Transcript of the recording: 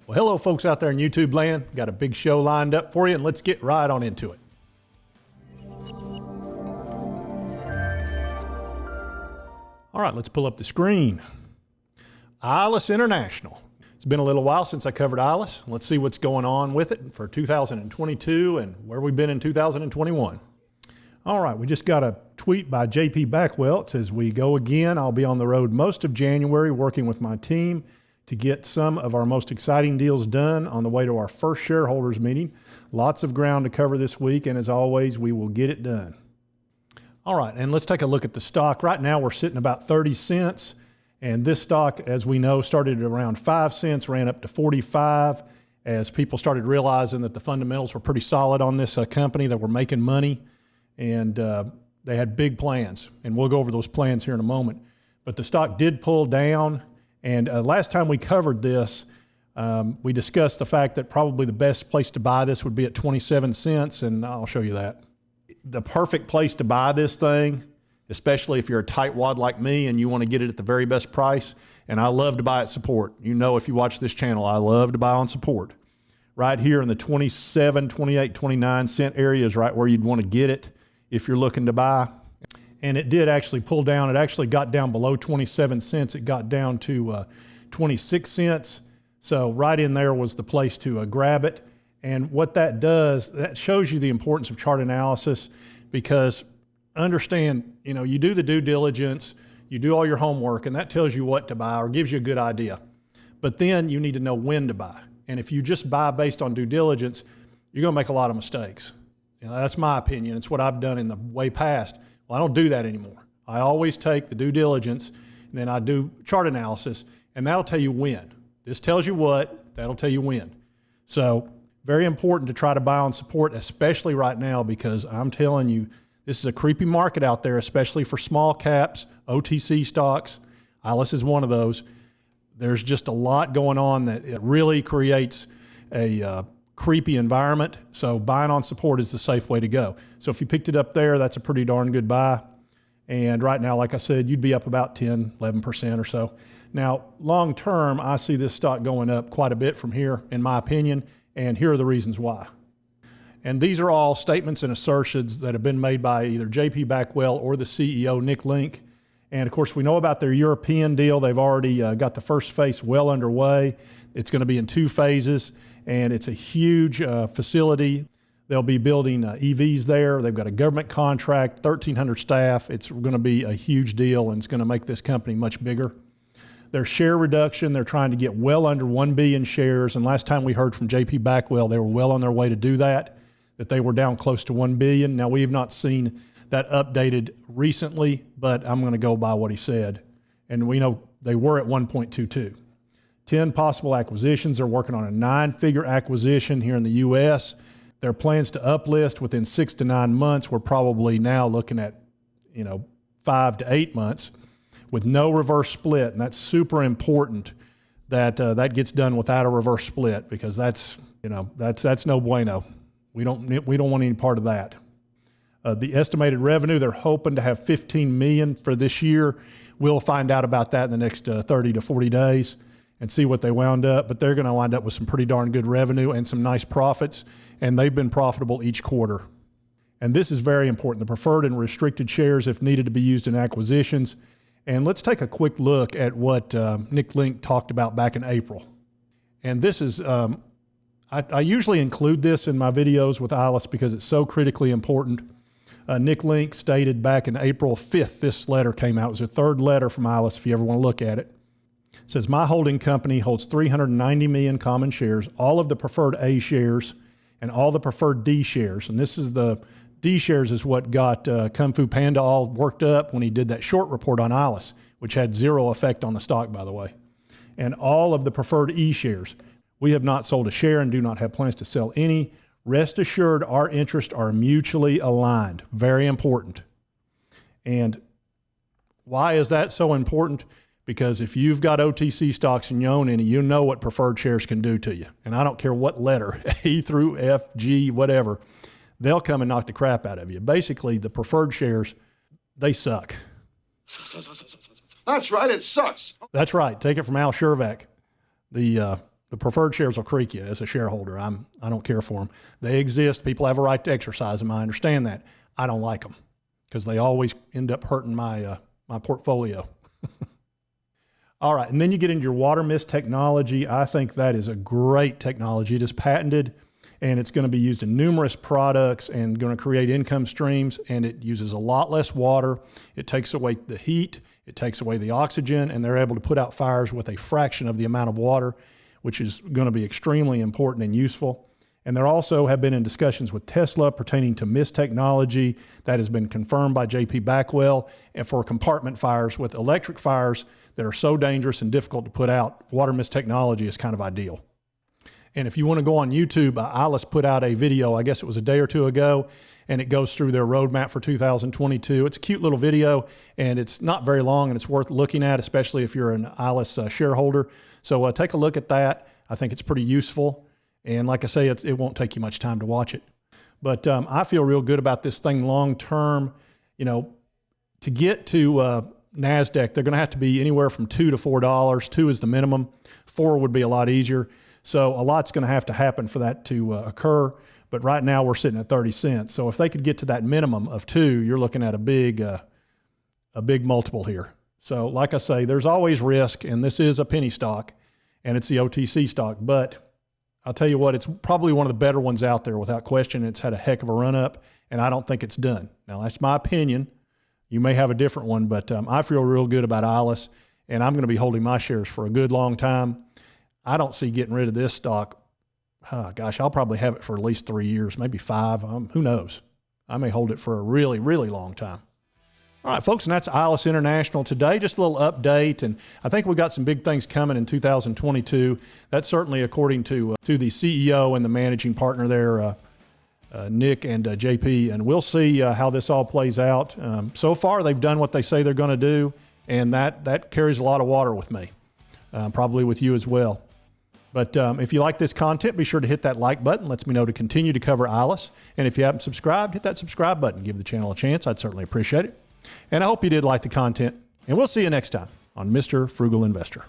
Well, hello folks out there in YouTube land. Got a big show lined up for you, and let's get right on into it. All right, let's pull up the screen. Ilus International. It's been a little while since I covered Ilus. Let's see what's going on with it for 2022 and where we've been in 2021. All right, we just got a tweet by JP Backwell. It says, "We go again. I'll be on the road most of January working with my team to get some of our most exciting deals done on the way to our first shareholders meeting. Lots of ground to cover this week, and as always, we will get it done." All right, and let's take a look at the stock. Right now, we're sitting about 30 cents, and this stock, as we know, started at around 5 cents, ran up to 45 as people started realizing that the fundamentals were pretty solid on this company, that were making money, and they had big plans, and we'll go over those plans here in a moment. But the stock did pull down. And last time we covered this, we discussed the fact that probably the best place to buy this would be at 27 cents, and I'll show you that. The perfect place to buy this thing, especially if you're a tightwad like me and you want to get it at the very best price, and I love to buy at support. You know, if you watch this channel, I love to buy on support. Right here in the 27, 28, 29 cent area is right where you'd want to get it if you're looking to buy. And it did actually pull down. It actually got down below 27 cents. It got down to 26 cents. So right in there was the place to grab it. And what that does, that shows you the importance of chart analysis, because understand, you know, you do the due diligence, you do all your homework, and that tells you what to buy or gives you a good idea. But then you need to know when to buy. And if you just buy based on due diligence, you're going to make a lot of mistakes. You know, that's my opinion. It's what I've done in the way past. Well, I don't do that anymore. I always take the due diligence, and then I do chart analysis, and that'll tell you when. This tells you what, that'll tell you when. So very important to try to buy on support, especially right now, because I'm telling you, this is a creepy market out there, especially for small caps, OTC stocks. Ilus is one of those. There's just a lot going on that it really creates a creepy environment. So buying on support is the safe way to go. So if you picked it up there, that's a pretty darn good buy. And right now, like I said, you'd be up about 10, 11% or so. Now, long term, I see this stock going up quite a bit from here, in my opinion, and here are the reasons why. And these are all statements and assertions that have been made by either JP Backwell or the CEO, Nick Link. And of course, we know about their European deal. They've already got the first phase well underway. It's going to be in 2 phases. And it's a huge facility. They'll be building EVs there. They've got a government contract, 1,300 staff. It's going to be a huge deal, and it's going to make this company much bigger. Their share reduction, they're trying to get well under 1 billion shares. And last time we heard from JP Backwell, they were well on their way to do that they were down close to 1 billion. Now, we have not seen that updated recently, but I'm going to go by what he said. And we know they were at 1.22. 10 possible acquisitions. They're working on a 9-figure acquisition here in the U.S. Their plans to uplist within 6 to 9 months. We're probably now looking at, 5 to 8 months with no reverse split. And that's super important that that gets done without a reverse split, because that's no bueno. We don't want any part of that. The estimated revenue, they're hoping to have 15 million for this year. We'll find out about that in the next 30 to 40 days. And see what they wound up, but they're going to wind up with some pretty darn good revenue and some nice profits, and they've been profitable each quarter. And this is very important, the preferred and restricted shares if needed to be used in acquisitions. And let's take a quick look at what Nick Link talked about back in April. And this is, I usually include this in my videos with Ilus because it's so critically important. Nick Link stated back in April 5th, this letter came out. It was a 3rd letter from Ilus, if you ever want to look at it. It says, "My holding company holds 390 million common shares, all of the preferred A shares, and all the preferred D shares." And this is the D shares is what got Kung Fu Panda all worked up when he did that short report on Ilus, which had 0 effect on the stock, by the way. And all of the preferred E shares. We have not sold a share and do not have plans to sell any. Rest assured, our interests are mutually aligned. Very important. And why is that so important? Because if you've got OTC stocks and you own any, you know what preferred shares can do to you. And I don't care what letter, A through F, G, whatever, they'll come and knock the crap out of you. Basically, the preferred shares, they suck. That's right, it sucks. That's right. Take it from Al Shervack, the The preferred shares will creak you as a shareholder. I don't care for them. They exist. People have a right to exercise them. I understand that. I don't like them because they always end up hurting my my portfolio. All right, and then you get into your water mist technology. I think that is a great technology. It is patented, and it's going to be used in numerous products and going to create income streams, and it uses a lot less water. It takes away the heat, it takes away the oxygen, and they're able to put out fires with a fraction of the amount of water, which is going to be extremely important and useful. And there also have been in discussions with Tesla pertaining to mist technology that has been confirmed by JP Backwell, and for compartment fires with electric fires that are so dangerous and difficult to put out, water mist technology is kind of ideal. And if you want to go on YouTube, Ilus put out a video, I guess it was a day or two ago, and it goes through their roadmap for 2022. It's a cute little video, and it's not very long, and it's worth looking at, especially if you're an Ilus shareholder. So take a look at that. I think it's pretty useful. And like I say, it won't take you much time to watch it. But I feel real good about this thing long term. You know, to get to NASDAQ, they're going to have to be anywhere from $2 to $4. $2 is the minimum. $4 would be a lot easier. So a lot's going to have to happen for that to occur. But right now we're sitting at 30 cents. So if they could get to that minimum of 2, you're looking at a big multiple here. So like I say, there's always risk, and this is a penny stock, and it's the OTC stock. But I'll tell you what, it's probably one of the better ones out there without question. It's had a heck of a run up, and I don't think it's done. Now, that's my opinion. You may have a different one, but I feel real good about Ilus, and I'm going to be holding my shares for a good long time. I don't see getting rid of this stock. Gosh, I'll probably have it for at least 3 years, maybe 5. Who knows? I may hold it for a really, really long time. All right, folks, and that's Ilus International today. Just a little update, and I think we've got some big things coming in 2022. That's certainly according to the CEO and the managing partner there, Nick and JP, and we'll see how this all plays out. So far, they've done what they say they're going to do, and that carries a lot of water with me, probably with you as well. But if you like this content, be sure to hit that like button. Lets me know to continue to cover Ilus. And if you haven't subscribed, hit that subscribe button. Give the channel a chance. I'd certainly appreciate it. And I hope you did like the content. And we'll see you next time on Mr. Frugal Investor.